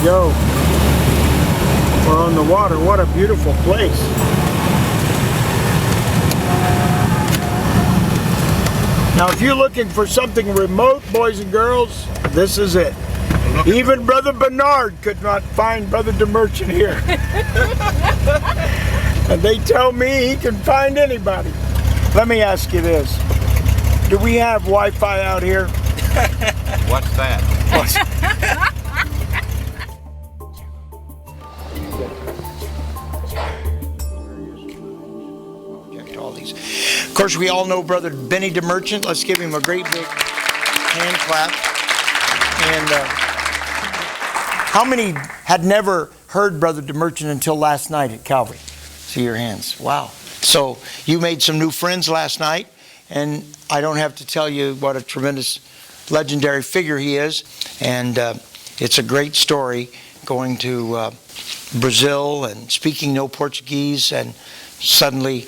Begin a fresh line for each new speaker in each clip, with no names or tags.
go. We're on the water. What a beautiful place. Now, if you're looking for something remote, boys and girls, this is it. Even Brother Bernard could not find Brother DeMerchant here. And they tell me he can find anybody. Let me ask you this. Do we have Wi-Fi out here?
What's that?
All these. Of course, we all know Brother Bennie DeMerchant. Let's give him a great big hand clap. And how many had never heard Brother DeMerchant until last night at Calvary? See your hands. Wow. So you made some new friends last night, and I don't have to tell you what a tremendous legendary figure he is. And it's a great story going to Brazil and speaking no Portuguese, and suddenly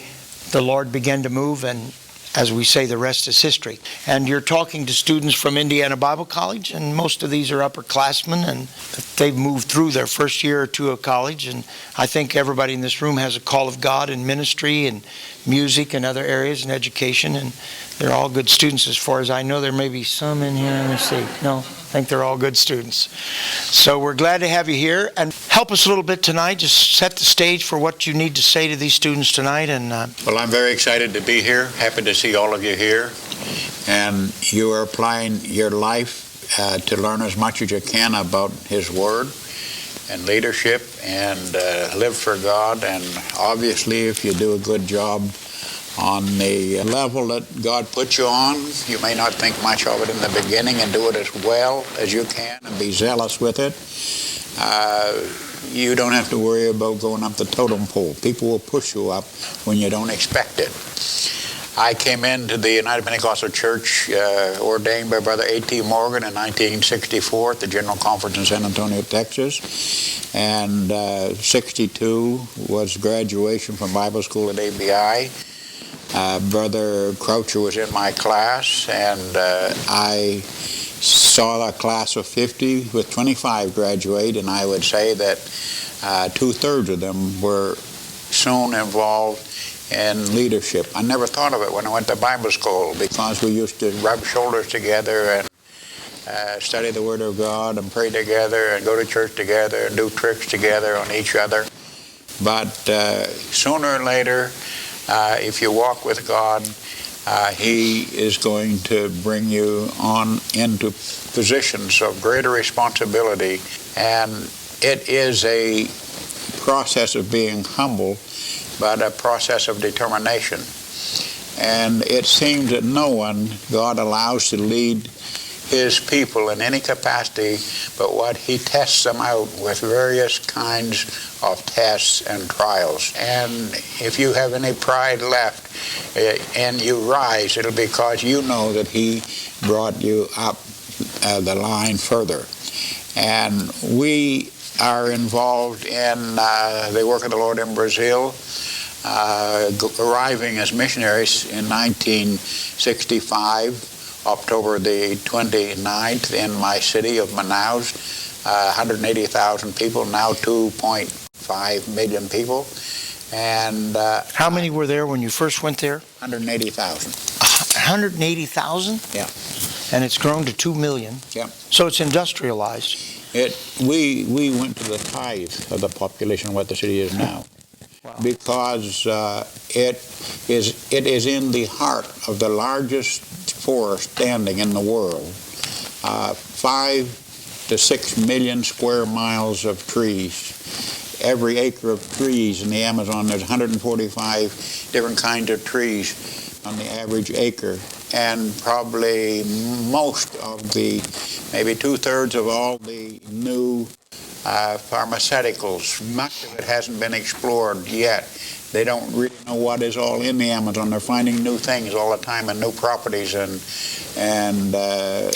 the Lord began to move, and as we say, the rest is history. And you're talking to students from Indiana Bible College, and most of these are upperclassmen, and they've moved through their first year or two of college. And I think everybody in this room has a call of God in ministry and music and other areas and education, and they're all good students as far as I know. There may be some in here. Let me see. No, I think they're all good students. So we're glad to have you here, and help us a little bit tonight. Just set the stage for what you need to say to these students tonight. And
Well, I'm very excited to be here. Happy to see all of you here. And you are applying your life to learn as much as you can about His Word and leadership, and live for God. And obviously, if you do a good job on the level that God put you on, you may not think much of it in the beginning, and do it as well as you can and be zealous with it. You don't have to worry about going up the totem pole. People will push you up when you don't expect it. I came into the United Pentecostal Church ordained by Brother A.T. Morgan in 1964 at the General Conference in San Antonio, Texas. And 62 was graduation from Bible school at ABI. Brother Croucher was in my class, and I saw a class of 50 with 25 graduate, and I would say that 2/3 of them were soon involved in leadership. I never thought of it when I went to Bible school, because we used to rub shoulders together and study the Word of God and pray together and go to church together and do tricks together on each other. But sooner or later, if you walk with God, He is going to bring you on into positions of greater responsibility. And it is a process of being humble, but a process of determination. And it seems that no one God allows to lead His people in any capacity, but what He tests them out with various kinds of tests and trials. And if you have any pride left and you rise, it'll be because you know that He brought you up the line further. And we are involved in the work of the Lord in Brazil, arriving as missionaries in 1965. October the 29th in my city of Manaus, 180,000 people, now 2.5 million people. And
how many were there when you first went there?
180,000.
180,000?
Yeah.
And it's grown to 2 million.
Yeah.
So it's industrialized.
We went to the tithe of the population of what the city is now. Wow. Because it is in the heart of the largest forest standing in the world. 5 to 6 million square miles of trees. Every acre of trees in the Amazon, there's 145 different kinds of trees on the average acre. And probably most of the, maybe 2/3 of all the new pharmaceuticals, much of it hasn't been explored yet. They don't really know what is all in the Amazon. They're finding new things all the time and new properties, and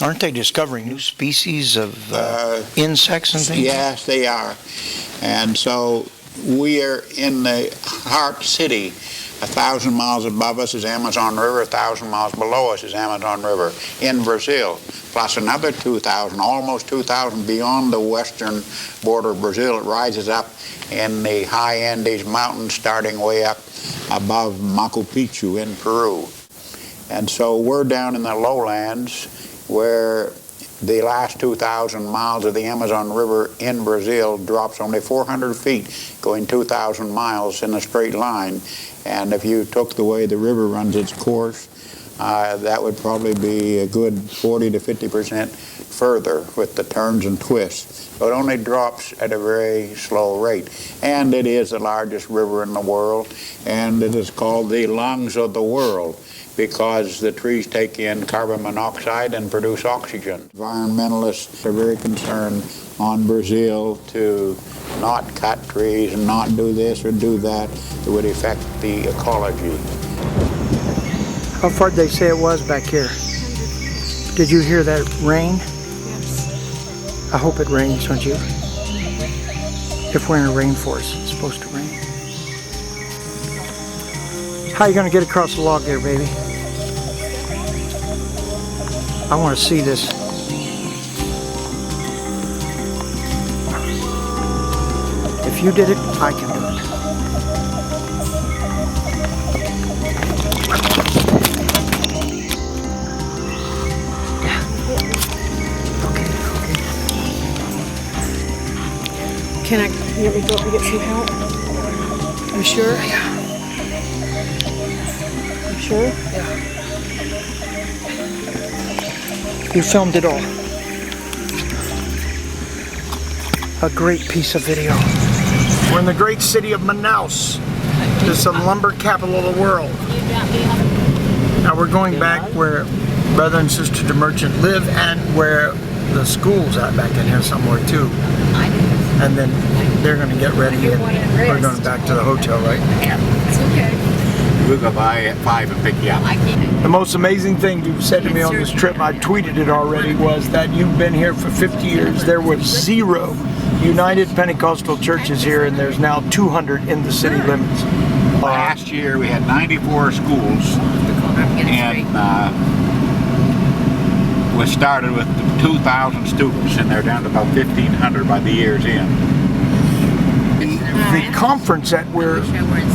aren't they discovering new species of insects and things?
Yes, they are. And so we are in the heart city. 1,000 miles above us is Amazon River. 1,000 miles below us is Amazon River in Brazil. plus another 2,000, almost 2,000 beyond the western border of Brazil. It rises up in the high Andes Mountains, starting way up above Machu Picchu in Peru. And so we're down in the lowlands where the last 2,000 miles of the Amazon River in Brazil drops only 400 feet, going 2,000 miles in a straight line. And if you took the way the river runs its course, that would probably be a good 40 to 50% further with the turns and twists. So it only drops at a very slow rate. And it is the largest river in the world, and it is called the lungs of the world, because the trees take in carbon monoxide and produce oxygen. Environmentalists are very concerned on Brazil to not cut trees and not do this or do that. It would affect the ecology.
How far did they say it was back here? Did you hear that rain?
Yes.
I hope it rains, don't you? If we're in a rainforest, it's supposed to rain. How are you going to get across the log there, baby? I want to see this. If you did it, I can do it.
You want me to go up and get some help? You sure?
Yeah.
You sure?
Yeah. You filmed it all. A great piece of video. We're in the great city of Manaus. This is the lumber capital of the world. Now we're going back where Brother and Sister DeMerchant live and where the school's at back in here somewhere too. And then they're going to get ready and we're going back to the hotel, right?
Yeah, it's okay.
We'll go by at 5 and pick you up.
The most amazing thing you've said to me on this trip, I tweeted it already, was that you've been here for 50 years. There was 0 United Pentecostal churches here, and there's now 200 in the city limits.
Last year we had 94 schools, and we started with 2,000 students, and they're down to about 1,500 by the year's end.
The conference that we're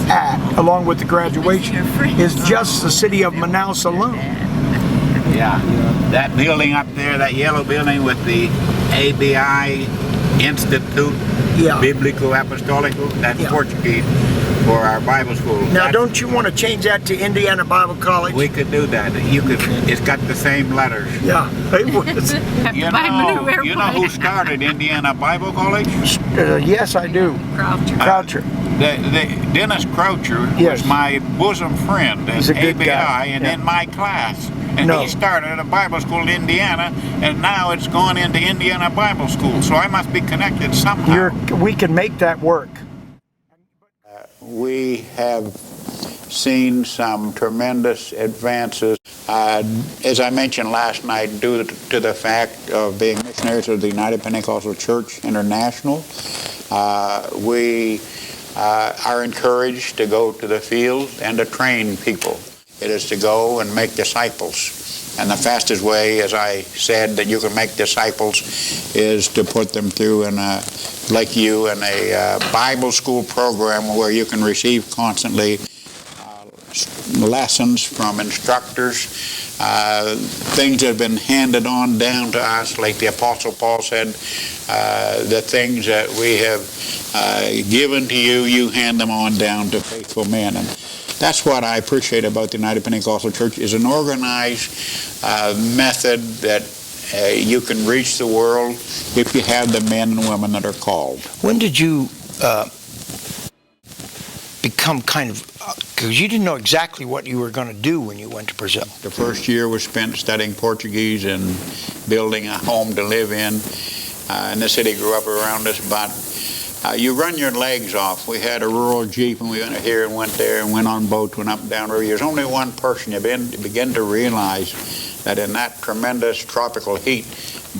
at, along with the graduation, is just the city of Manaus alone.
Yeah, that building up there, that yellow building with the ABI Institute, Biblical Apostolical, that's Portuguese for our Bible school.
Now, don't you want to change that to Indiana Bible College?
We could do that. You could. It's got the same letters.
Yeah, it was.
You know who started Indiana Bible College?
Yes, I do. Croucher.
Dennis Croucher was my bosom friend at ABI and in my class. And he started a Bible school in Indiana, and now it's gone into Indiana Bible School. So I must be connected somehow.
We can make that work.
We have seen some tremendous advances. As I mentioned last night, due to the fact of being missionaries of the United Pentecostal Church International, we are encouraged to go to the field and to train people. It is to go and make disciples. And the fastest way, as I said, that you can make disciples is to put them through in a Bible school program where you can receive constantly lessons from instructors, things that have been handed on down to us, like the Apostle Paul said, the things that we have given to you, you hand them on down to faithful men. And that's what I appreciate about the United Pentecostal Church, is an organized method that you can reach the world if you have the men and women that are called.
When did you become kind of, because you didn't know exactly what you were going to do when you went to Brazil?
The first year was spent studying Portuguese and building a home to live in. And the city grew up around us, but you run your legs off. We had a rural jeep, and we went here and went there and went on boats, went up and down the river. There's only one person. You begin to realize that in that tremendous tropical heat,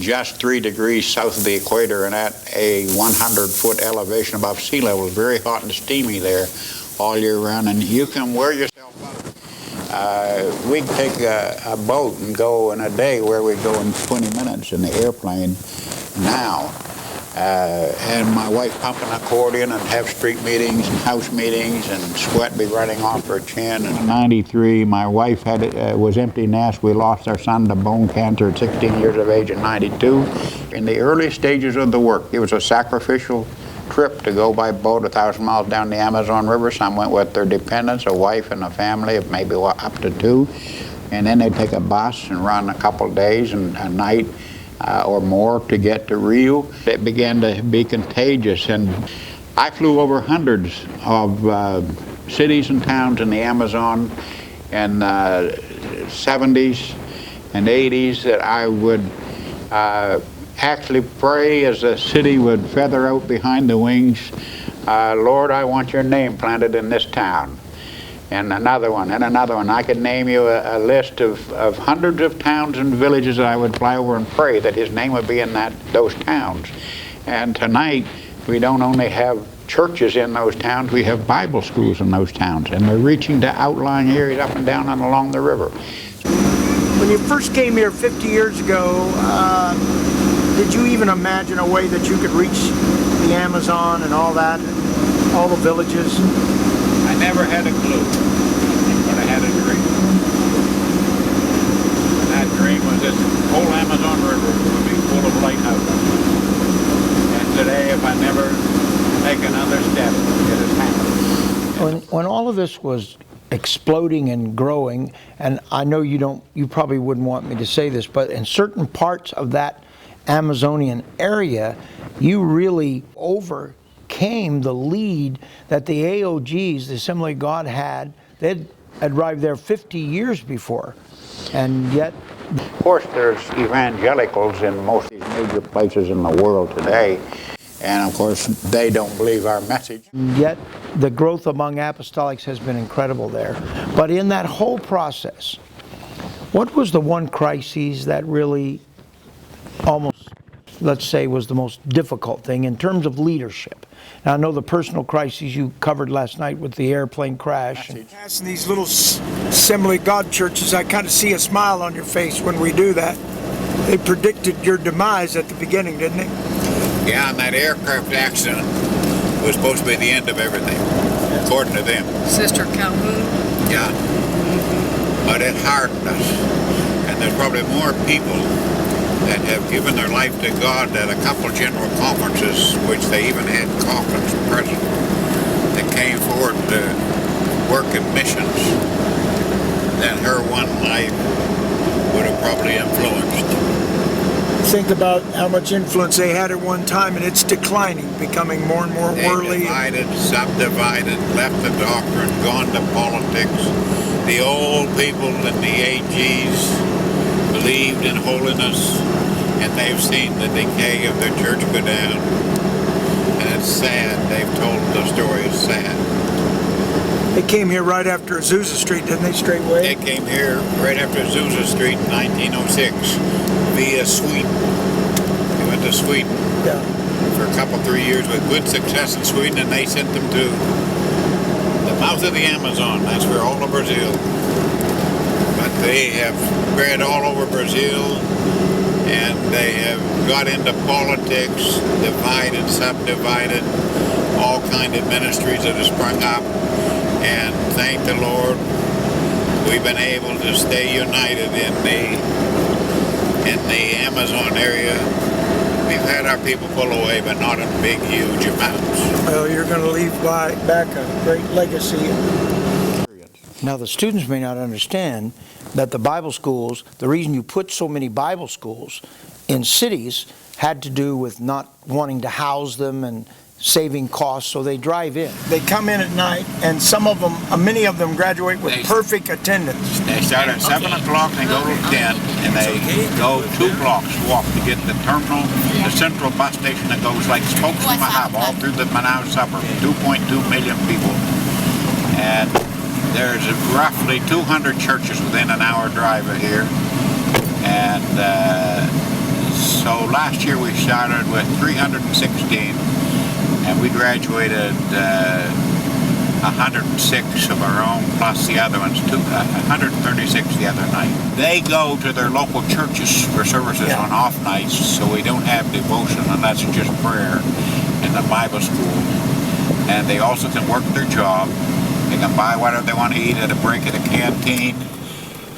just 3 degrees south of the equator and at a 100-foot elevation above sea level, it's very hot and steamy there all year round, and you can wear yourself We can take a boat and go in a day where we go in 20 minutes in the airplane now. And my wife pump an accordion and have street meetings and house meetings, and sweat be running off her chin. In 93, my wife was empty nest. We lost our son to bone cancer at 16 years of age in 92. In the early stages of the work, it was a sacrificial trip to go by boat 1,000 miles down the Amazon River. Some went with their dependents, a wife and a family of maybe up to 2. And then they'd take a bus and run a couple days and a night or more to get to Rio. It began to be contagious, and I flew over hundreds of cities and towns in the Amazon in 70s and 80s that I would actually pray as the city would feather out behind the wings, Lord, I want your name planted in this town. And another one, and another one. I could name you a list of hundreds of towns and villages that I would fly over and pray that his name would be in those towns. And tonight, we don't only have churches in those towns, we have Bible schools in those towns, and they're reaching to outlying areas up and down and along the river.
When you first came here 50 years ago, did you even imagine a way that you could reach the Amazon and all that, and all the villages?
I never had a clue, but I had a dream. And that dream was this whole Amazon River would be full of lighthouses. And today, if I never take another step, it has happened.
When all of this was exploding and growing, and I know you probably wouldn't want me to say this, but in certain parts of that Amazonian area, you really overcame the lead that the AOGs, the Assembly of God, had. They'd arrived there 50 years before, and yet...
Of course, there's evangelicals in most of these major places in the world today, and of course, they don't believe our message.
Yet, the growth among apostolics has been incredible there. But in that whole process, what was the one crisis that really almost, let's say, was the most difficult thing in terms of leadership? Now, I know the personal crises you covered last night with the airplane crash. In these little Assembly of God churches, I kind of see a smile on your face when we do that. They predicted your demise at the beginning, didn't they?
Yeah, and that aircraft accident was supposed to be the end of everything, according to them.
Sister Calhoun.
Yeah. But it hardened us. And there's probably more people that have given their life to God at a couple general conferences, which they even had coffins present, that came forward to work in missions, than her one life would have probably influenced.
Think about how much influence they had at one time, and it's declining, becoming more and more worldly.
They divided, subdivided, left the doctrine, gone to politics. The old people in the AGs believed in holiness, and they've seen the decay of their church go down. And it's sad. They've told the story is sad.
They came here right after Azusa Street, didn't they, straightway?
They came here right after Azusa Street in 1906 via Sweden. They went to Sweden for a couple, 3 years with good success in Sweden, and they sent them to the mouth of the Amazon. That's where all of Brazil. But they have spread all over Brazil, and they have got into politics, divided, subdivided, all kind of ministries that have sprung up. And thank the Lord, we've been able to stay united in the Amazon area. We've had our people pull away, but not in big, huge amounts.
Well, you're going to leave back a great legacy. Now, the students may not understand that the Bible schools, the reason you put so many Bible schools in cities had to do with not wanting to house them and saving costs, so they drive in. They come in at night, and some of them, many of them graduate with perfect attendance.
They start at 7 o'clock, they go to 10, and they go 2 blocks walk to get the terminal, the central bus station that goes like spokes from a hub all through the Manaus suburb, 2.2 million people. And there's roughly 200 churches within an hour drive of here. And so last year we started with 316. And we graduated 106 of our own, plus the other ones, 136 the other night. They go to their local churches for services on off nights, so we don't have devotion unless it's just prayer in the Bible school. And they also can work their job. They can buy whatever they want to eat at a break at a canteen.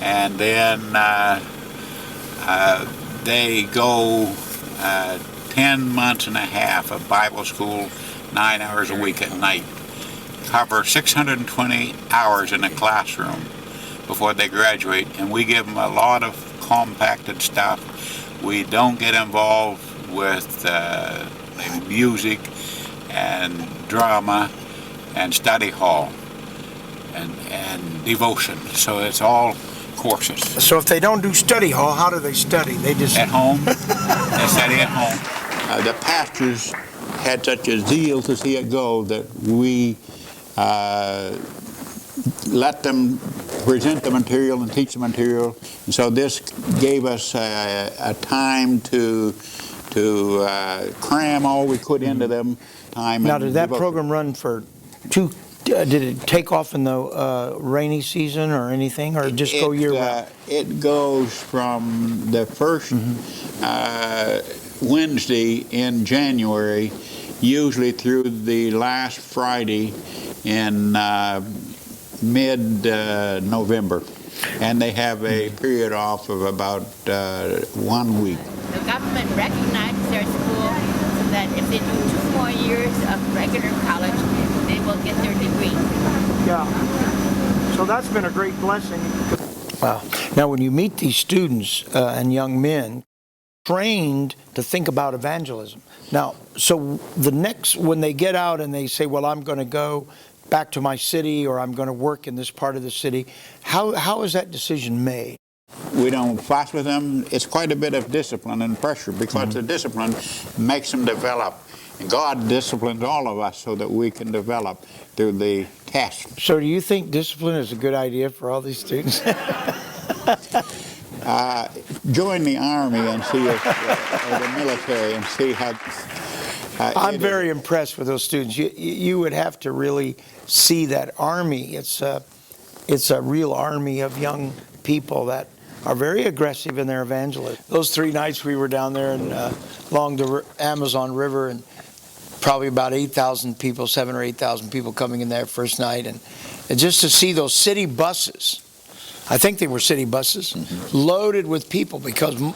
And then they go 10 months and a half of Bible school, 9 hours a week at night. Cover 620 hours in a classroom before they graduate, and we give them a lot of compacted stuff. We don't get involved with music and drama and study hall and devotion. So it's all courses.
So if they don't do study hall, how do they study? They just...
At home. They study at home. The pastors had such a zeal to see it go that we let them present the material and teach the material. And so this gave us a time to cram all we could into them.
Now, did that program run for did it take off in the rainy season or anything, or just go year-round?
It goes from the first Wednesday in January, usually through the last Friday in mid-November. And they have a period off of about 1 week.
The government recognizes their school so that if they do 2 more years of regular college, they will get their degree.
Yeah. So that's been a great blessing. Wow. Now, when you meet these students and young men, trained to think about evangelism. Now, so when they get out and they say, well, I'm going to go back to my city, or I'm going to work in this part of the city, how is that decision made?
We don't fuss with them. It's quite a bit of discipline and pressure, because the discipline makes them develop. And God disciplines all of us so that we can develop through the test.
So do you think discipline is a good idea for all these students?
Join the Army and see or the military and see how...
I'm very impressed with those students. You would have to really see that Army. It's a real army of young people that are very aggressive in their evangelism. Those 3 nights we were down there and along the Amazon River, and probably about 8,000 people, 7,000 or 8,000 people coming in there first night, and just to see those city buses. I think they were city buses, loaded with people, because a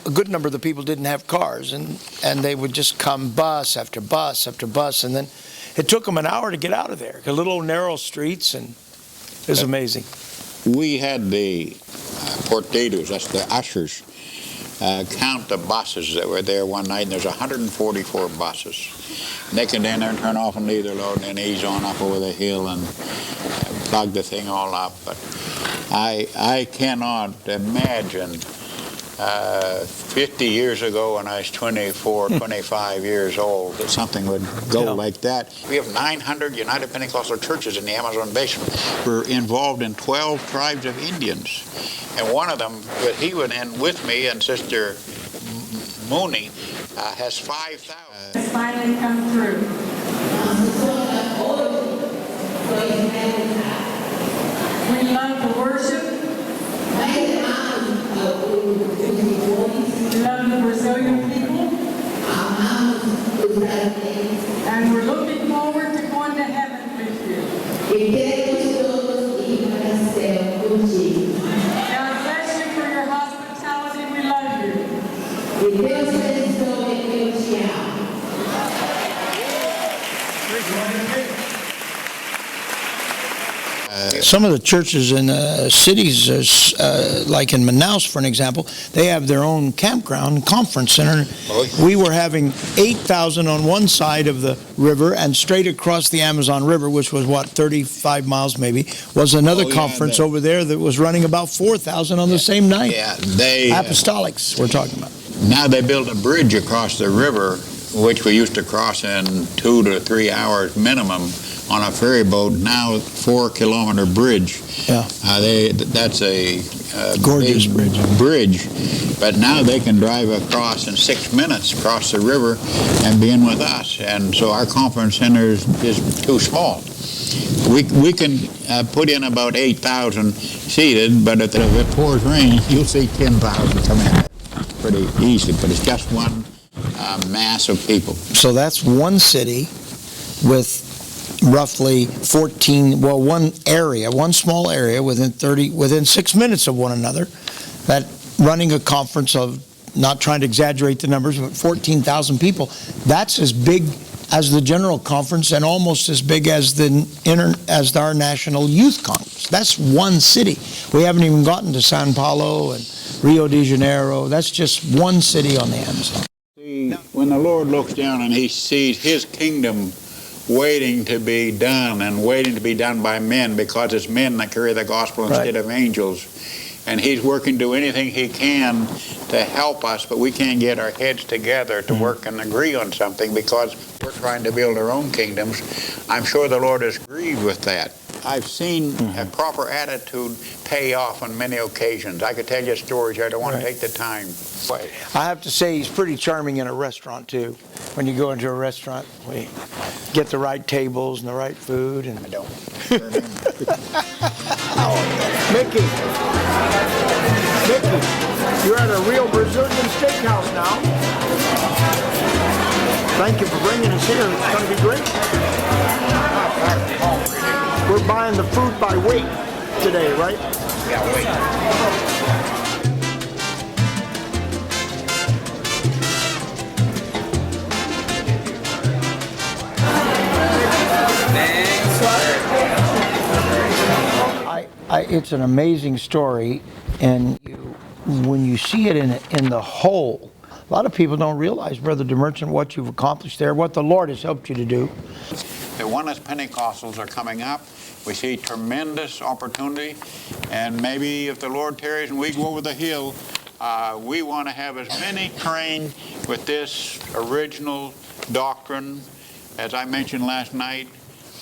good number of the people didn't have cars, and they would just come bus after bus after bus, and then it took them an hour to get out of there. Little narrow streets, and it was amazing.
We had the portadors, that's the ushers, count the buses that were there one night, and there's 144 buses. And they can stand there and turn off and leave their load and then ease on up over the hill and plug the thing all up. But I cannot imagine 50 years ago when I was 24, 25 years old that something would go like that. We have 900 United Pentecostal churches in the Amazon basin. We're involved in 12 tribes of Indians. And one of them, he went in with me, and Sister Mooney has 5,000.
It's finally come through. We love the worship. We love the Brazilian people. And we're looking forward to going to heaven with you. God bless you for your hospitality. We love you.
Some of the churches in cities, like in Manaus, for an example, they have their own campground, conference center. We were having 8,000 on one side of the river, and straight across the Amazon River, which was, 35 miles maybe, was another conference over there that was running about 4,000 on the same night.
Yeah, they...
Apostolics we're talking about.
Now they built a bridge across the river, which we used to cross in 2 to 3 hours minimum on a ferry boat. Now 4-kilometer bridge.
Yeah.
That's a
Gorgeous
big bridge. But now they can drive across in 6 minutes, across the river, and be in with us. And so our conference center is too small. We can put in about 8,000 seated, but if it pours rain, you'll see 10,000 come in pretty easily. But it's just one mass of people.
So that's one city with roughly 14, well, one small area within 6 minutes of one another, that running a conference of, not trying to exaggerate the numbers, but 14,000 people. That's as big as the General Conference and almost as big as as our National Youth Congress. That's one city. We haven't even gotten to Sao Paulo and Rio de Janeiro. That's just one city on the Amazon.
See, when the Lord looks down and he sees his kingdom waiting to be done and waiting to be done by men, because it's men that carry the gospel instead of angels, and he's working to do anything he can to help us, but we can't get our heads together to work and agree on something because we're trying to build our own kingdoms. I'm sure the Lord is grieved with that. I've seen a proper attitude pay off on many occasions. I could tell you stories. I don't want to take the time. But
I have to say he's pretty charming in a restaurant too. When you go into a restaurant, we get the right tables and the right food. And
I don't.
Mickey, you're at a real Brazilian steakhouse now. Thank you for bringing us here. It's going to be great. We're buying the food by weight today, right?
Yeah, wait.
It's an amazing story, and when you see it in the whole, a lot of people don't realize, Brother DeMerchant, what you've accomplished there, what the Lord has helped you to do.
The Oneness Pentecostals are coming up. We see tremendous opportunity, and maybe if the Lord tarries and we go over the hill, we want to have as many trained with this original doctrine, as I mentioned last night,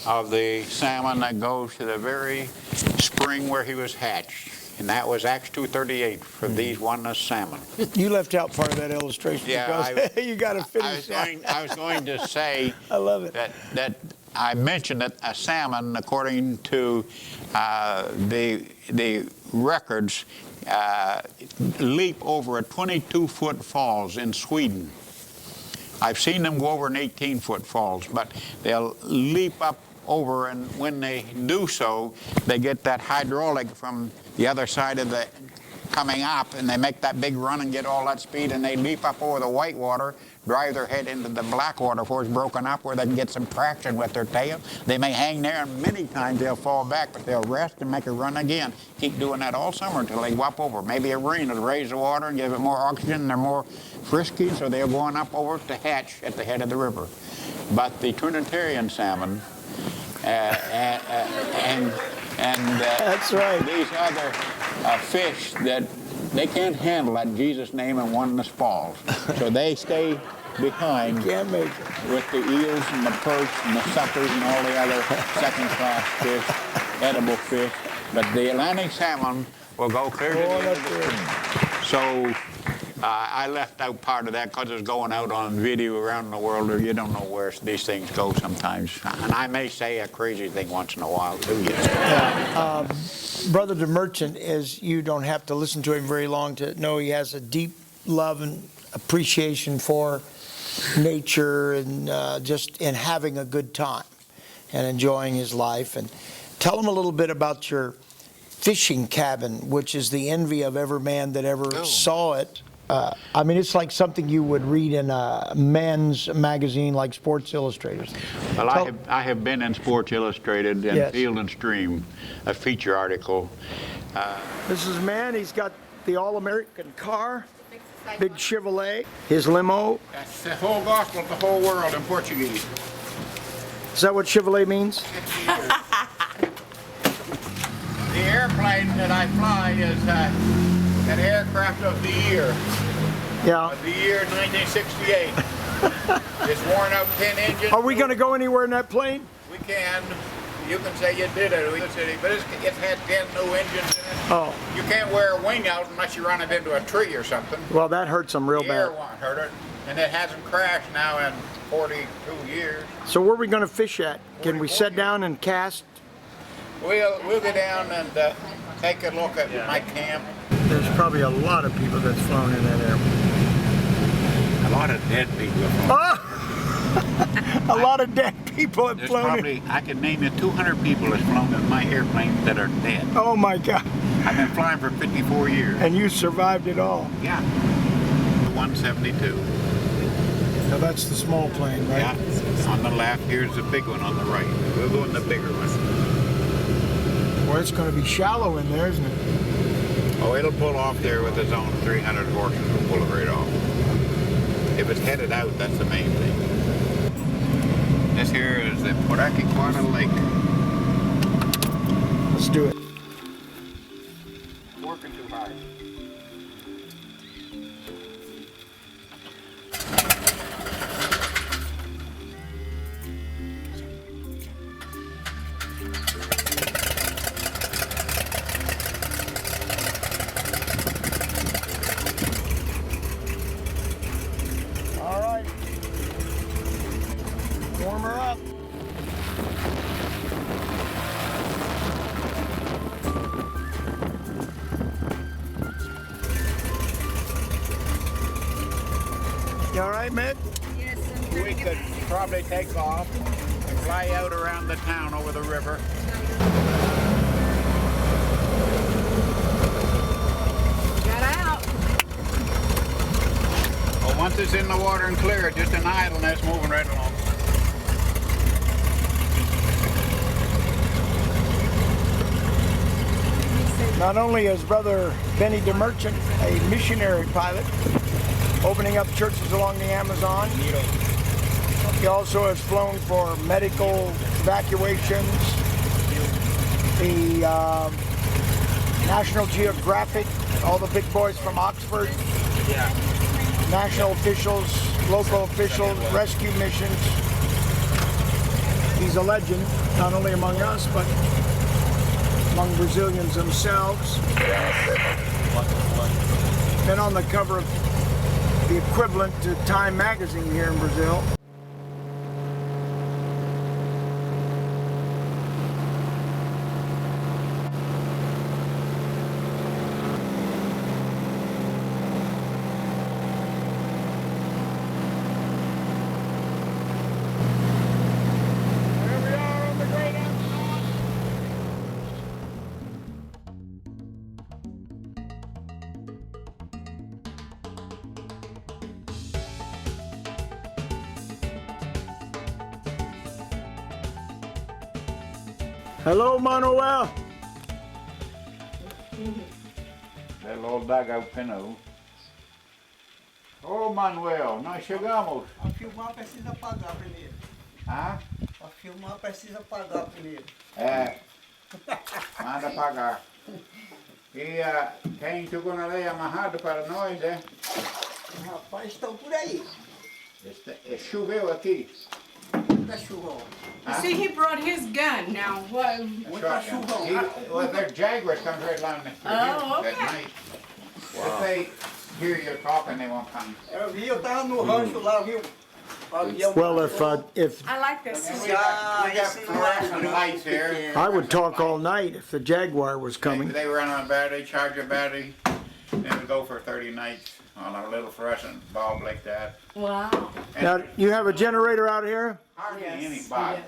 of the salmon that goes to the very spring where he was hatched. And that was Acts 2:38 for these oneness salmon.
You left out part of that illustration because you got to finish that.
I was going to say
I love it.
that I mentioned that a salmon, according to the records, leap over a 22-foot falls in Sweden. I've seen them go over an 18-foot falls, but they'll leap up over, and when they do so, they get that hydraulic from the other side of the coming up, and they make that big run and get all that speed, and they leap up over the white water, drive their head into the black water before it's broken up, where they can get some traction with their tail. They may hang there, and many times they'll fall back, but they'll rest and make a run again. Keep doing that all summer until they go up over. Maybe a rain will raise the water and give it more oxygen, and they're more frisky, so they're going up over to hatch at the head of the river. But the Trinitarian salmon and
That's right.
these other fish, that they can't handle that Jesus name and oneness falls, so they stay behind.
Can't make it.
With the eels and the perch and the suckers and all the other second-class fish, edible fish. But the Atlantic salmon will go clear to the end of the stream. So I left out part of that because it's going out on video around the world, or you don't know where these things go sometimes. And I may say a crazy thing once in a while, too.
Yeah. Brother DeMerchant, is, you don't have to listen to him very long to know he has a deep love and appreciation for nature and just in having a good time and enjoying his life. And tell him a little bit about your fishing cabin, which is the envy of every man that ever saw it. I mean, it's like something you would read in a men's magazine like Sports Illustrated.
Well, I have been in Sports Illustrated and Field and Stream, a feature article.
This is a man, he's got the All-American car, big Chevrolet, his limo.
That's the whole gospel of the whole world in Portuguese.
Is that what Chevrolet means?
The airplane that I fly is an aircraft of the year.
Yeah.
Of the year 1968. It's worn out 10 engines.
Are we going to go anywhere in that plane?
We can. You can say you did it in the city, but it's had 10 new engines in it.
Oh,
You can't wear a wing out unless you run it into a tree or something.
well, that hurts them real
The air
bad.
won't hurt it, and it hasn't crashed now in 42 years.
So where are we going to fish at? Can we sit down and cast?
We'll go down and take a look at my camp.
There's probably a lot of people that's flown in that airplane.
A lot of dead people.
Oh! A lot of dead people have
There's
flown in.
probably, I can name you 200 people that's flown in my airplane that are dead.
Oh my God.
I've been flying for 54 years.
And you survived it all.
Yeah. 172.
Now that's the small plane, right?
Yeah. On the left, here's the big one on the right. We'll go in the bigger one.
Well, it's going to be shallow in there, isn't it?
Oh, it'll pull off there with its own 300 horses. It'll pull it right off. If it's headed out, that's the main thing. This here is the Porakiquana Lake.
Let's do it.
Working too hard.
All right. Warm her up. You all right, Mick?
We could probably take off and fly out around the town over the river.
Got out.
Well, once it's in the water and clear, it's just an idleness moving right along.
Not only is Brother Bennie DeMerchant a missionary pilot, opening up churches along the Amazon, he also has flown for medical evacuations, the National Geographic, all the big boys from Oxford, national officials, local officials, rescue missions. He's a legend, not only among us, but among Brazilians themselves. Been on the cover of the equivalent to Time magazine here in Brazil. Here we are on the Great Amazon. Hello, Manuel.
That little dugout canoe. Oh, Manuel, nós chegamos.
Pra filmar precisa pagar primeiro.
Ah?
Pra filmar precisa pagar primeiro.
É. Manda pagar. E tem tucunaré amarrado para nós, é?
Rapaz, estão por aí.
Choveu aqui.
Muita chuva, ó.
You see, he brought his gun. Now, what?
Muita chuva, ó.
Well, their Jaguars comes right along the
Oh,
at
okay.
night. If they hear you talking, they won't come.
Eu vi, eu tava no rancho lá, viu? Avião
Well,
passou.
if
I like this.
We got fluorescent lights here.
I would talk all night if the Jaguar was coming.
They run on a battery, charge a battery, and we go for 30 nights on a little fluorescent bulb like that.
Wow.
And
Now, you have a generator out here?
hardly
Yes,
any bugs.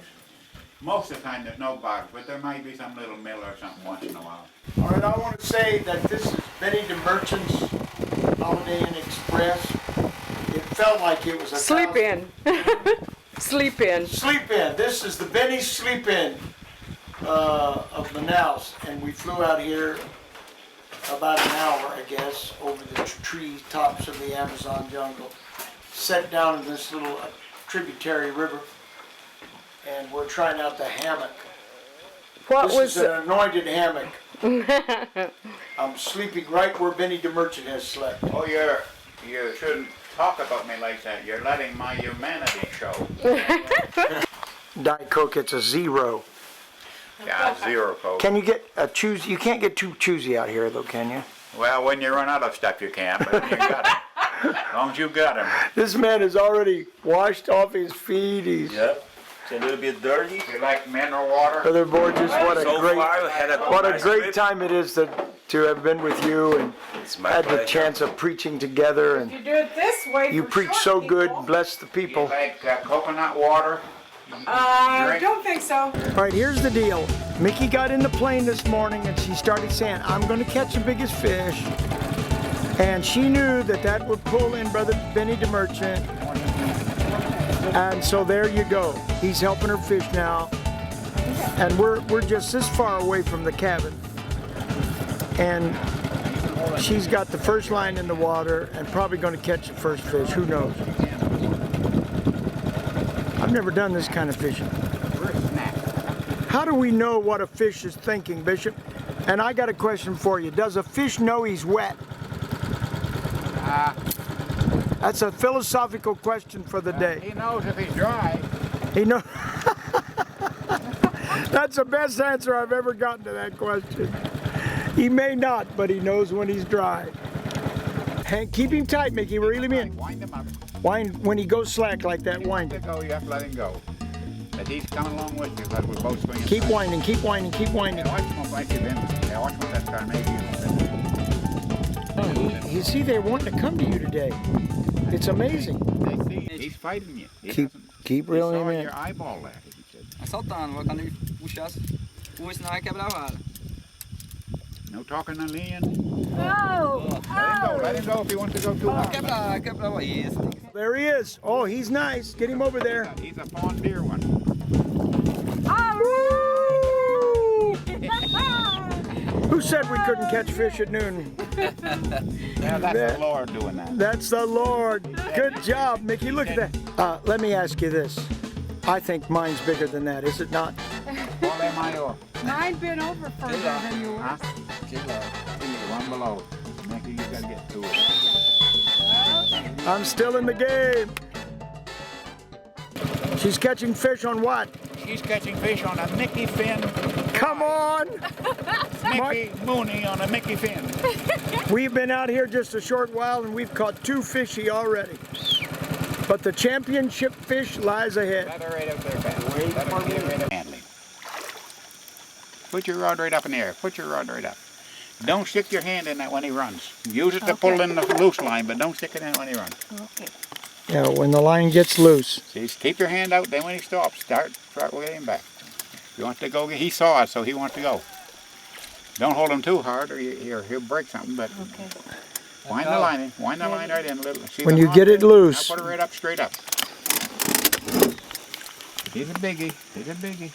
Most of the time there's no bugs, but there might be some little mill or something once in a while.
All right, I want to say that this is Bennie DeMerchant's Holiday Inn Express. It felt like it was a
Sleep in. Sleep in.
Sleep in. This is the Bennie Sleep In of Manaus, and we flew out here about an hour, I guess, over the tree tops of the Amazon jungle. Set down in this little tributary river, and we're trying out the hammock.
What
This
was
is an anointed hammock. I'm sleeping right where Bennie DeMerchant has slept.
Oh, you shouldn't talk about me like that. You're letting my humanity show.
Diet Coke, it's a 0.
Yeah, 0 Coke.
Can you get a choosy? You can't get too choosy out here, though, can you?
Well, when you run out of stuff, you can, but when you got 'em. As long as you got 'em.
This man has already washed off his feet. He's
Yep. It's a little bit dirty.
You like mineral water?
Brother Borges, what a
So
great,
far, we had a
what a
nice
great
trip.
time it is to have been with you and
It's my
had the
pleasure.
chance of preaching together.
If you
And
do it this way,
you
for
preach
short
so good,
people,
bless the
You
people.
like coconut water?
I
Drink.
don't think so.
All right, here's the deal. Mickey got in the plane this morning and she started saying, I'm going to catch the biggest fish. And she knew that that would pull in Brother Bennie DeMerchant. And so there you go. He's helping her fish now. And we're just this far away from the cabin. And she's got the first line in the water and probably going to catch the first fish. Who knows? I've never done this kind of fishing. How do we know what a fish is thinking, Bishop? And I got a question for you. Does a fish know he's wet? That's a philosophical question for the day.
He knows if he's dry.
He know. That's the best answer I've ever gotten to that question. He may not, but he knows when he's dry. Keep him tight, Mickey. Reel him in.
Wind him up.
Wind when he goes slack like that.
He wants
Wind
to
it.
go, you have to let him go. But he's coming along with you because we're both swinging.
Keep winding. Keep winding. Keep winding.
Watch him like you've been. Yeah, watch him that Carnegie.
You see, they're wanting to come to you today. It's amazing.
They see he's fighting you. He
Keep
doesn't-
reeling
he
him
saw
in.
your eyeball there. He said,
Soltando, vai quando ele puxasse, o sinal vai quebrar a vara.
no talking to Leon.
No!
Let him go. Let him go if he wants to go too hard.
Quebrar, isso.
There he is. Oh, he's nice. Get him over there.
He's a fawn deer one.
Who said we couldn't catch fish at noon?
Yeah, that's the Lord doing that.
That's the Lord. Good job, Mickey. Look at that. Let me ask you this. I think mine's bigger than that, is it not?
Ole mayor.
Mine been over further than yours.
Huh? The one below. Mickey, you gotta get to it.
I'm still in the game. She's catching fish on what?
She's catching fish on a Mickey fin.
Come on.
Mickey Mooney on a Mickey fin.
We've been out here just a short while and we've caught 2 fishy already. But the championship fish lies ahead.
Let her right up there, Ben. Let her get right up. Handling. Put your rod right up in the air. Put your rod right up. Don't stick your hand in that when he runs. Use it to pull in the loose line, but don't stick it in when he runs.
Okay.
Yeah, when the line gets loose.
See, keep your hand out. Then when he stops, start getting him back. He wants to go. He saw it, so he wants to go. Don't hold him too hard, or he'll break something. But
Okay.
wind the line in. Wind the line right in a little. See
When
the
you
knot
get it
there?
loose.
Now put it right up, straight up. He's a biggie. He's a biggie.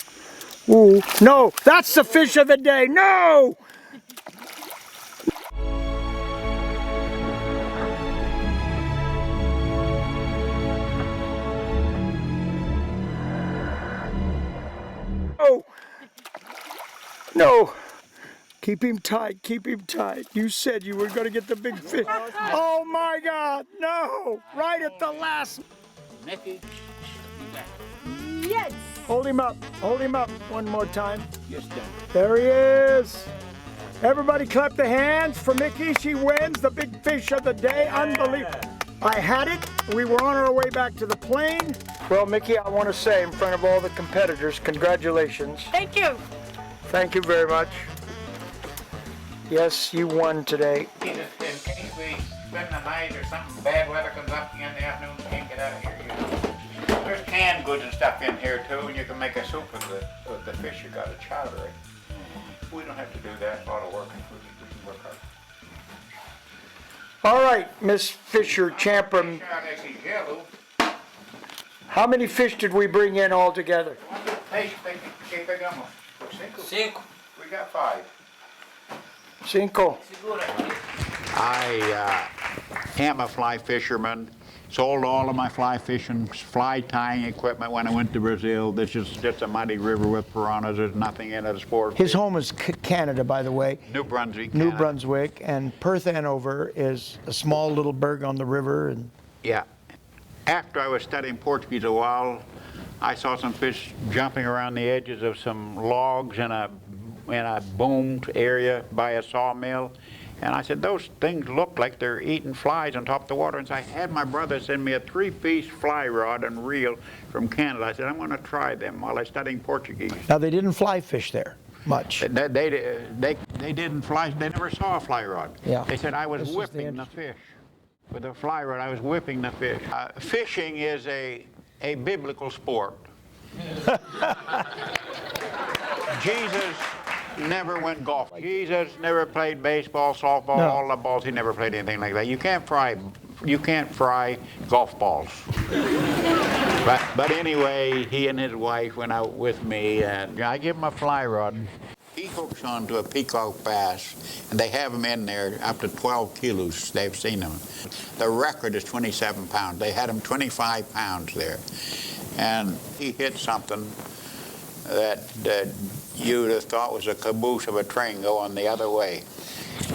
Ooh, no, that's the fish of the day. No! No. No. Keep him tight. Keep him tight. You said you were going to get the big fish. Oh my God. No. Right at the last.
Mickey.
Yes!
Hold him up. Hold him up one more time.
Just done.
There he is. Everybody clap the hands for Mickey. She wins the big fish of the day. Unbelievable. I had it. We were on our way back to the plane. Well, Mickey, I want to say in front of all the competitors, congratulations.
Thank you.
Thank you very much. Yes, you won today.
In case we spend the night or something bad weather comes up in the afternoon, we can't get out of here. There's canned goods and stuff in here too, and you can make a soup of the fish you got to chowder it. We don't have to do that. A lot of work. We can work hard.
All right, Miss Fisher Champham, how many fish did we bring in altogether?
Cinco.
We got 5.
5.
I am a fly fisherman. Sold all of my fly fishing, fly tying equipment when I went to Brazil. This is just a muddy river with piranhas. There's nothing in it as sport.
His home is Canada, by the way.
New Brunswick.
New
Canada.
Brunswick, and Perth Hanover is a small little burg on the river. And
Yeah. After I was studying Portuguese a while, I saw some fish jumping around the edges of some logs in a boomed area by a sawmill. And I said, those things look like they're eating flies on top of the water. And so I had my brother send me a 3-piece fly rod and reel from Canada. I said, I'm going to try them while I'm studying Portuguese.
Now, they didn't fly fish there much.
They didn't fly, they never saw a fly rod.
Yeah.
They said I was
This is
whipping the fish. With a fly rod, I was whipping the fish. Fishing is a biblical sport. Jesus never went golfing. Jesus never played baseball, softball,
No.
all the balls. He never played anything like that. You can't fry golf balls. but anyway, he and his wife went out with me, and I give him a fly rod. He hooks onto a peacock bass, and they have them in there up to 12 kilos. They've seen them. The record is 27 pounds. They had him 25 pounds there. And he hit something that you would have thought was a caboose of a train going the other way.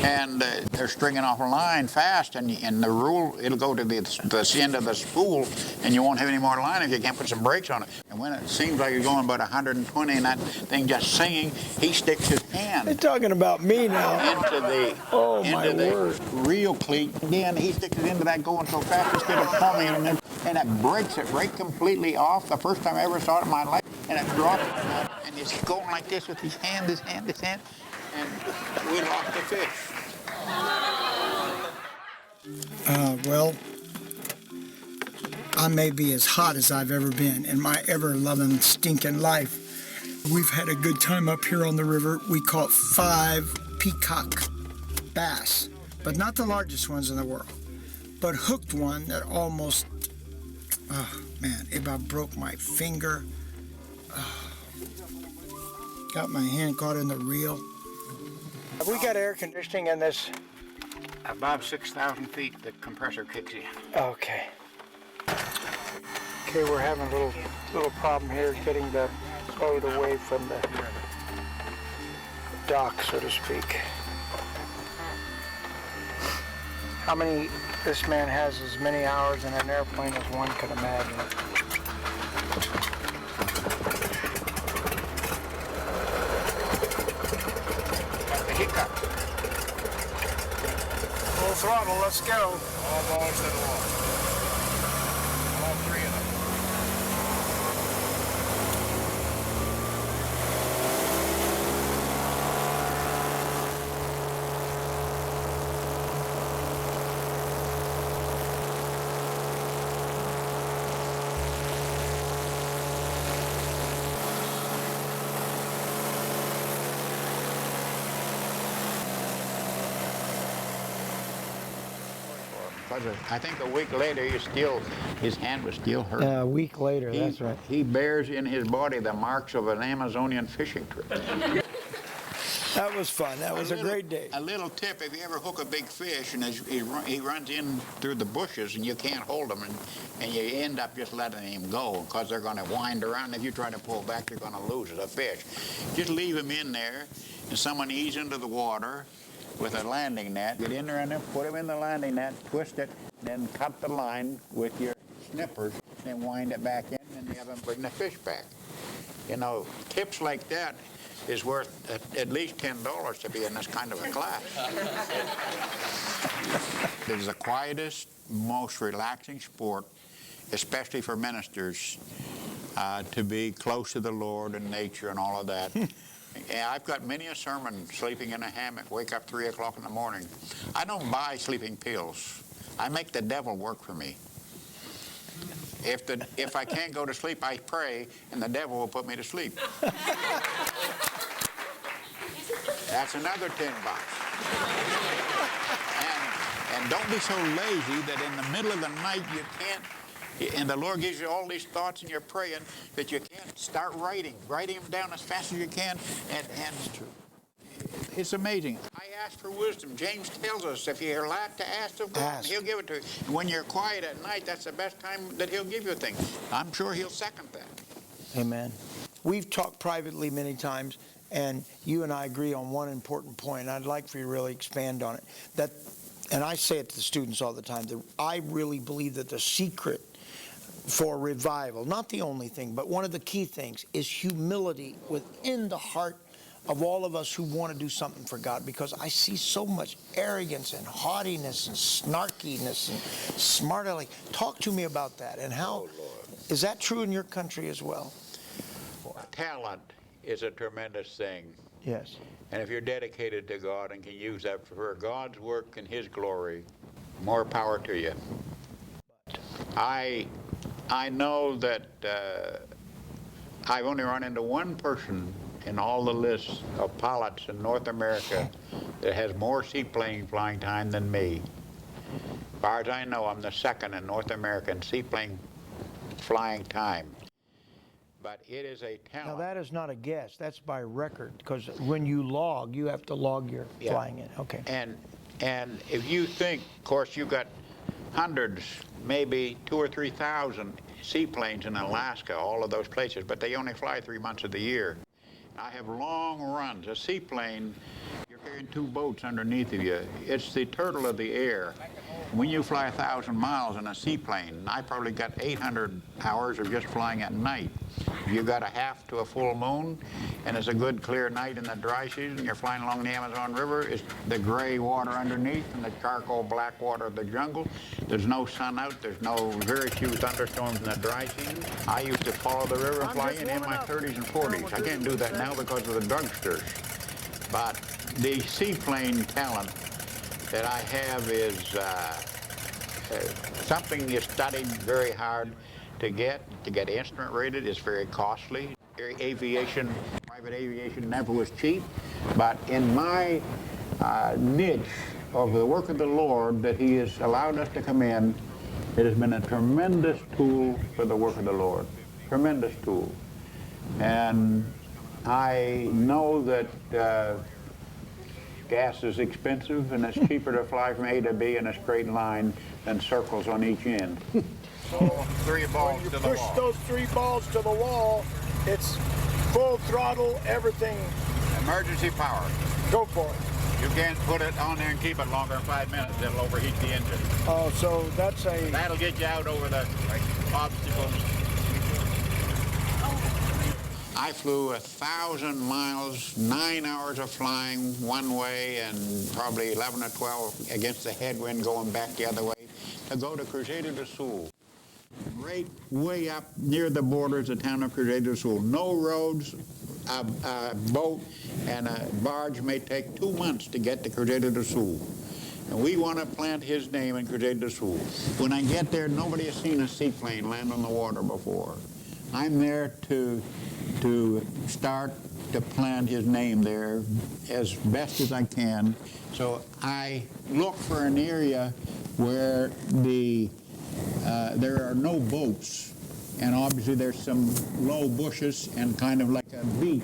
And they're stringing off a line fast, and the rule, it'll go to the end of the spool, and you won't have any more line if you can't put some brakes on it. And when it seems like you're going about 120 and that thing just singing, he sticks his hand
They're talking about me now.
into the
word.
reel cleat. Again, he sticks it into that going so fast instead of pulling it, and it breaks it right completely off. The first time I ever saw it in my life, and it dropped, and he's going like this with his hand, and we lost the fish.
Well, I may be as hot as I've ever been in my ever-loving, stinking life. We've had a good time up here on the river. We caught 5 peacock bass, but not the largest ones in the world, but hooked one that almost, oh man, it about broke my finger. Got my hand caught in the reel.
Have we got air conditioning in this?
Above 6,000 feet, the compressor kicks in.
Okay. Okay, we're having a little problem here getting the boat away from the dock, so to speak. How many, this man has as many hours in an airplane as one could imagine. Full throttle, let's go.
All balls to the wall. All 3 of them.
I think a week later, his hand was still hurt.
A week later, that's right.
He bears in his body the marks of an Amazonian fishing trip.
That was fun. That was a great day.
A little tip, if you ever hook a big fish and he runs in through the bushes and you can't hold him and you end up just letting him go because they're going to wind around. If you try to pull back, you're going to lose as a fish. Just leave him in there and someone ease into the water with a landing net. Get in there and then put him in the landing net, twist it, then cut the line with your snippers, then wind it back in and have him bring the fish back. You know, tips like that is worth at least $10 to be in this kind of a class. It is the quietest, most relaxing sport, especially for ministers, to be close to the Lord and nature and all of that. Yeah, I've got many a sermon sleeping in a hammock, wake up 3 o'clock in the morning. I don't buy sleeping pills. I make the devil work for me. If I can't go to sleep, I pray, and the devil will put me to sleep. That's another $10. And don't be so lazy that in the middle of the night you can't, and the Lord gives you all these thoughts and you're praying, that you can't start writing them down as fast as you can. And it's amazing. I ask for wisdom. James tells us if you lack to ask of God, He'll give it to you. When you're quiet at night, that's the best time that He'll give you a thing. I'm sure He'll second that.
Amen. We've talked privately many times, and you and I agree on one important point. I'd like for you to really expand on it. And I say it to the students all the time, that I really believe that the secret for revival, not the only thing, but one of the key things is humility within the heart of all of us who want to do something for God, because I see so much arrogance and haughtiness and snarkiness and smart aleck. Talk to me about that, and how is that true in your country as well?
Talent is a tremendous thing.
Yes.
And if you're dedicated to God and can use that for God's work and His glory, more power to you. I know that I've only run into one person in all the lists of pilots in North America that has more seaplane flying time than me. As far as I know, I'm the second in North American seaplane flying time. But it is a talent.
Now that is not a guess. That's by record, because when you log, you have to log your flying in. Okay.
And if you think, of course, you've got hundreds, maybe 2,000 or 3,000 seaplanes in Alaska, all of those places, but they only fly 3 months of the year. I have long runs. A seaplane, you're carrying 2 boats underneath of you. It's the turtle of the air. When you fly 1,000 miles in a seaplane, I probably got 800 hours of just flying at night. If you got a half to a full moon, and it's a good clear night in the dry season, you're flying along the Amazon River, it's the gray water underneath and the charcoal black water of the jungle. There's no sun out, there's very few thunderstorms in the dry season. I used to follow the river and fly in my 30s and 40s. I can't do that now because of the drugstores. But the seaplane talent that I have is something you studied very hard to get instrument rated. Is very costly. Private aviation never was cheap. But in my niche of the work of the Lord that He has allowed us to come in, it has been a tremendous tool for the work of the Lord. Tremendous tool. And I know that gas is expensive, and it's cheaper to fly from A to B in a straight line than circles on each end.
So 3 balls
When you
to the
push
wall.
those 3 balls to the wall, it's full throttle, everything.
Emergency power.
Go for it.
You can't put it on there and keep it longer than 5 minutes. It'll overheat the engine.
Oh, so that's a...
That'll get you out over the obstacles.
I flew 1,000 miles, 9 hours of flying one way, and probably 11 or 12 against the headwind going back the other way to go to Cruzeiro do Sul. Right way up near the borders of the town of Cruzeiro do Sul. No roads, a boat and a barge may take 2 months to get to Cruzeiro do Sul. And we want to plant His name in Cruzeiro do Sul. When I get there, nobody has seen a seaplane land on the water before. I'm there to start to plant His name there as best as I can. So I look for an area where there are no boats, and obviously there's some low bushes and kind of like a beach,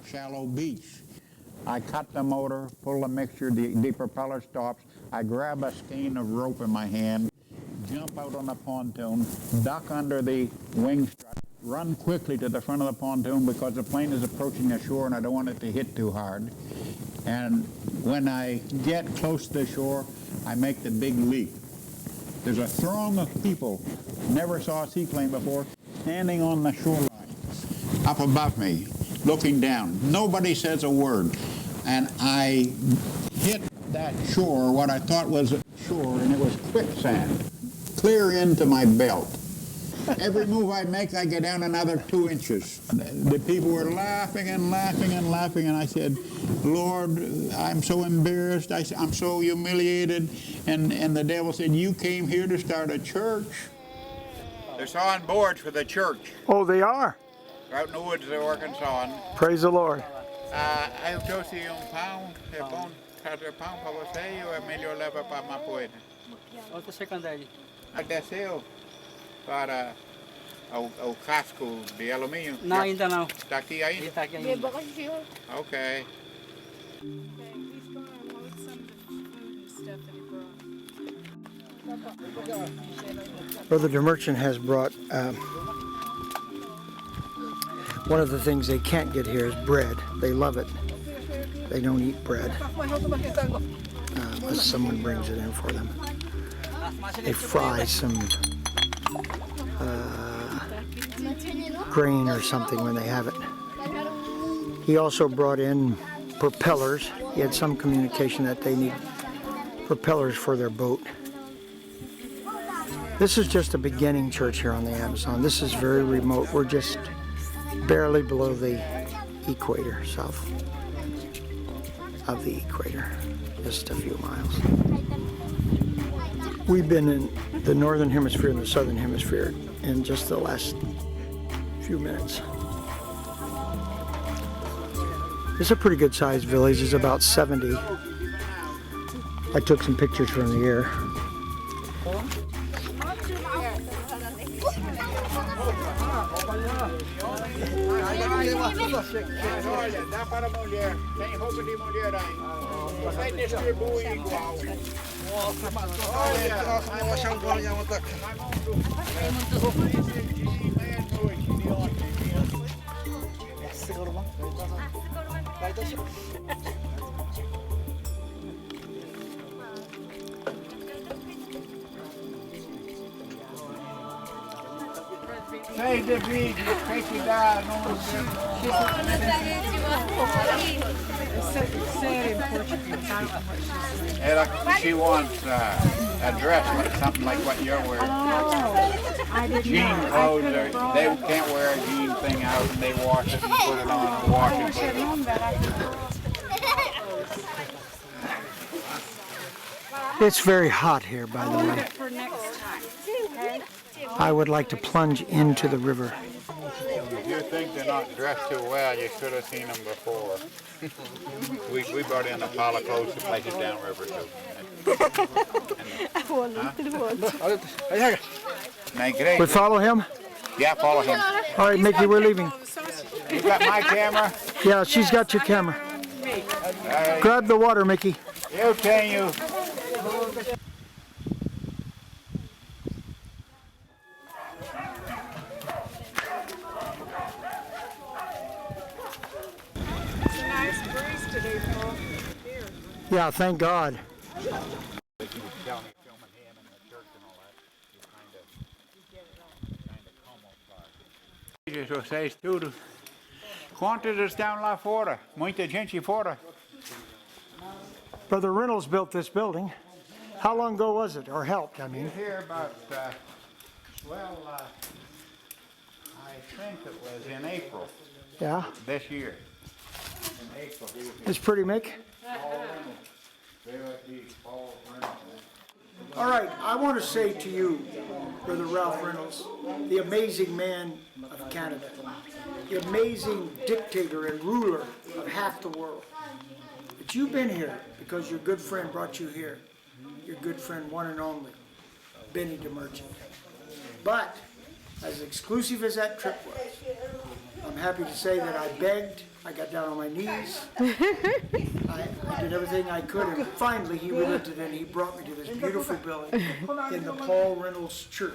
shallow beach. I cut the motor, pull the mixture, the propeller stops. I grab a skein of rope in my hand, jump out on the pontoon, duck under the wing strut, run quickly to the front of the pontoon because the plane is approaching the shore and I don't want it to hit too hard. And when I get close to the shore, I make the big leap. There's a throng of people, never saw a seaplane before, standing on the shoreline, up above me, looking down. Nobody says a word. And I hit that shore, what I thought was a shore, and it was quicksand, clear into my belt. Every move I make, I get down another 2 inches. The people were laughing and laughing and laughing, and I said, Lord, I'm so embarrassed, I'm so humiliated. And the devil said, you came here to start a church?
They're sawing boards for the church.
Oh, they are?
Out in the woods they're working sawing.
Praise the Lord.
Eu trouxe pão, é bom trazer pão para você ou é melhor levar para Mapoeira?
Outra secundária.
Desceu para o casco de alumínio?
Não, ainda não.
Está aqui ainda?
Está aqui ainda.
Ok.
Brother DeMerchant has brought one of the things they can't get here is bread. They love it. They don't eat bread unless someone brings it in for them. They fry some
grain or something when they have it. He also brought in propellers. He had some communication that they need propellers for their boat. This is just a beginning church here on the Amazon. This is very remote. We're just barely below the equator, south of the equator, just a few miles. We've been in the northern hemisphere and the southern hemisphere in just the last few minutes. It's a pretty good sized village. It's about 70. I took some pictures from the air.
Olha, dá para a mulher. Tem roupa de mulher aí. Vai distribuir igual. Olha, sei de vídeo, quem te dá, não she wants a dress, something like what you're wearing. Jean clothes, they can't wear a jean thing out and they wash it and put it on and wash it.
It's very hot here, by the way. I would like to plunge into the river.
If you think they're not dressed too well, you should have seen them before. we brought in a pile of clothes to place it downriver too.
We follow him?
Yeah, follow him.
All right, Mickey, we're leaving.
You got my camera?
Yeah, she's got your camera. Grab the water, Mickey.
You can you.
Yeah, thank God.
Vocês tudo. Quantos estão lá fora? Muita gente fora.
Brother Reynolds built this building. How long ago was it, or helped, I mean?
Here about, I think it was in April.
Yeah?
This year. In April.
It's pretty, Mick? All right, I want to say to you, Brother Ralph Reynolds, the amazing man of Canada, the amazing dictator and ruler of half the world, that you've been here because your good friend brought you here, your good friend one and only, Bennie DeMerchant. But, as exclusive as that trip was, I'm happy to say that I begged, I got down on my knees, I did everything I could, and finally he relented and he brought me to this beautiful building in the Paul Reynolds Church.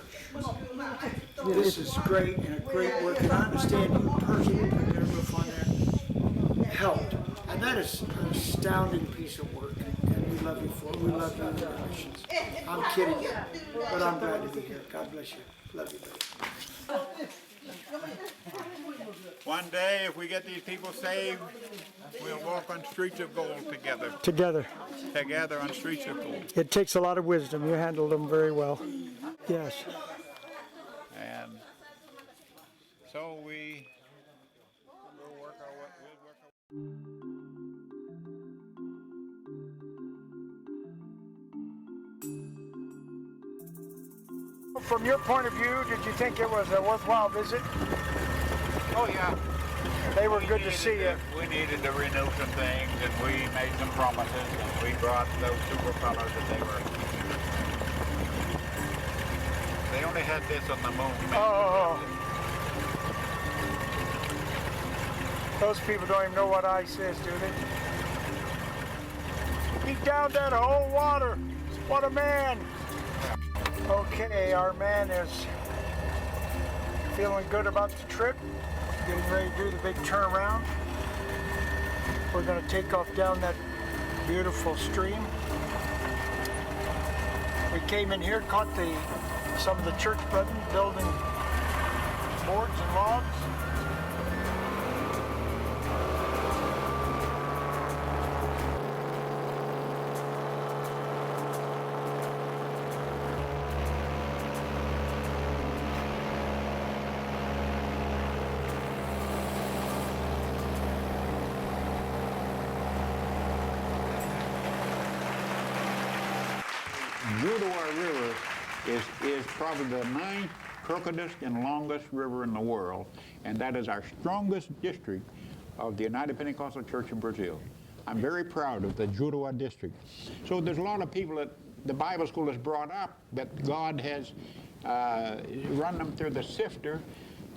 This is great and a great work, and I understand you personally put their roof on there, helped. And that is an astounding piece of work, and we love you for it. We love you and your missions. I'm kidding you, but I'm glad to be here. God bless you. Love you, buddy.
One day, if we get these people saved, we'll walk on streets of gold together.
Together.
Together on streets of gold.
It takes a lot of wisdom. You handled them very well. Yes.
And so we'll work our way.
From your point of view, did you think it was a worthwhile visit?
Oh yeah.
They were good to see you.
We needed to renew some things, and we made some promises, and we brought those super fellows that they only had this on the moon.
Oh. Those people don't even know what ice is, do they? He downed that whole water. What a man. Okay, our man is feeling good about the trip, getting ready to do the big turnaround. We're going to take off down that beautiful stream. We came in here, caught some of the church brethren building
boards and logs.
Judawa River is probably the ninth crookedest and longest river in the world, and that is our strongest district of the United Pentecostal Church in Brazil. I'm very proud of the Judawa district. So there's a lot of people that the Bible school has brought up that God has run them through the sifter,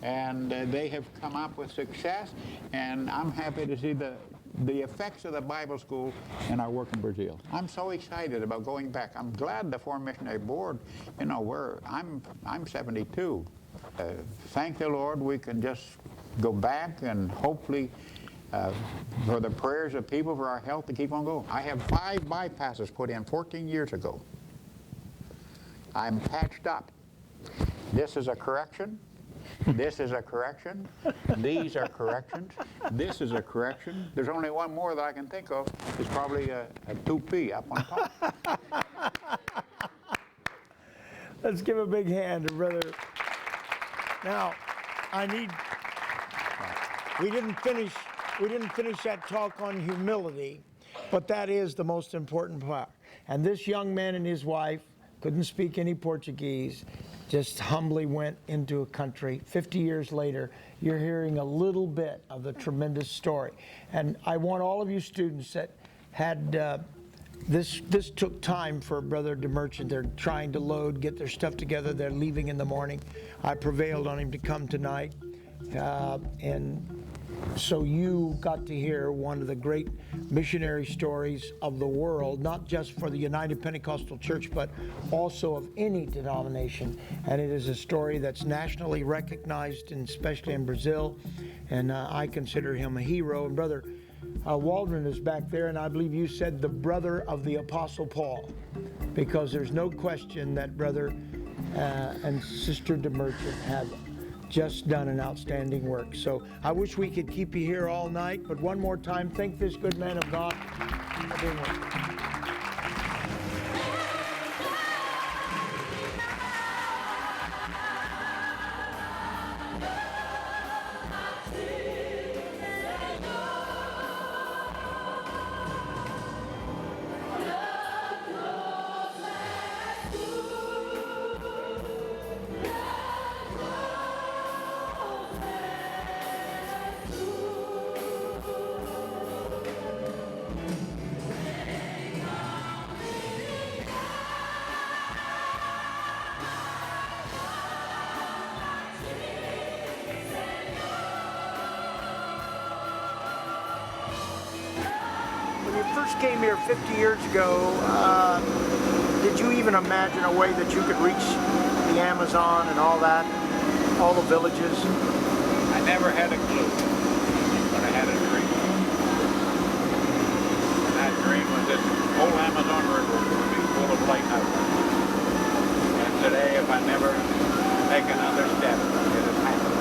and they have come up with success, and I'm happy to see the effects of the Bible school in our work in Brazil. I'm so excited about going back. I'm glad the Foreign Missionary Board, you know, I'm 72. Thank the Lord we can just go back and hopefully for the prayers of people for our health to keep on going. I have 5 bypasses put in 14 years ago. I'm patched up. This is a correction. This is a correction. These are corrections. This is a correction. There's only one more that I can think of. It's probably a 2P up on top.
Let's give a big hand to Brother. Now, we didn't finish that talk on humility, but that is the most important part. And this young man and his wife couldn't speak any Portuguese, just humbly went into a country. 50 years later, you're hearing a little bit of the tremendous story. And I want all of you students that had, this took time for Brother DeMerchant. They're trying to load, get their stuff together. They're leaving in the morning. I prevailed on him to come tonight. And so you got to hear one of the great missionary stories of the world, not just for the United Pentecostal Church, but also of any denomination. And it is a story that's nationally recognized, and especially in Brazil. And I consider him a hero. And Brother Waldron is back there, and I believe you said the brother of the Apostle Paul, because there's no question that Brother and Sister DeMerchant have just done an outstanding work. So I wish we could keep you here all night, but one more time, thank this good man of God for being with us. When you first came here 50 years ago, did you even imagine a way that you could reach the Amazon and all that, all the villages?
I never had a clue, but I had a dream. And that dream was this whole Amazon River would be full of lighthouses. And today, if I never take another step, it has happened.